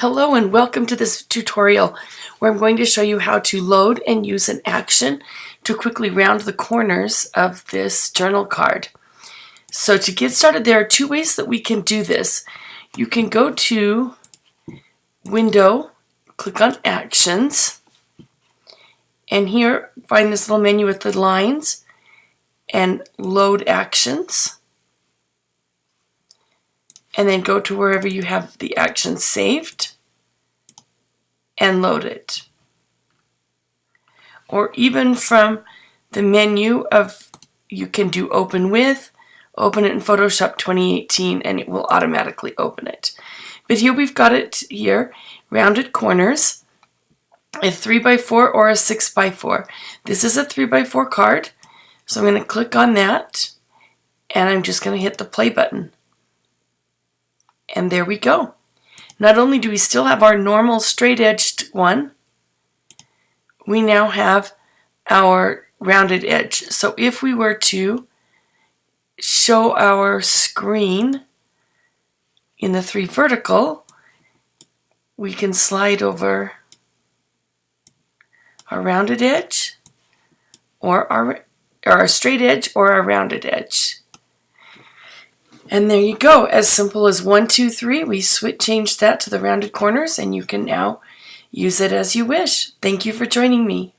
Hello and welcome to this tutorial where I'm going to show you how to load and use an action to quickly round the corners of this journal card. So to get started, there are two ways that we can do this. You can go to Window, click on Actions, and here find this little menu with the lines and Load Actions. And then go to wherever you have the action saved and load it. Or even from the menu of, you can do open with, open it in Photoshop 2018 and it will automatically open it. But here we've got it here, rounded corners, a 3x4 or a 6x4. This is a 3x4 card, so I'm going to click on that and I'm just going to hit the play button. And there we go. Not only do we still have our normal straight-edged one, we now have our rounded edge. So if we were to show our screen in the 3 vertical, we can slide over our rounded edge or our straight edge or our rounded edge. And there you go, as simple as 1, 2, 3. We changed that to the rounded corners and you can now use it as you wish. Thank you for joining me.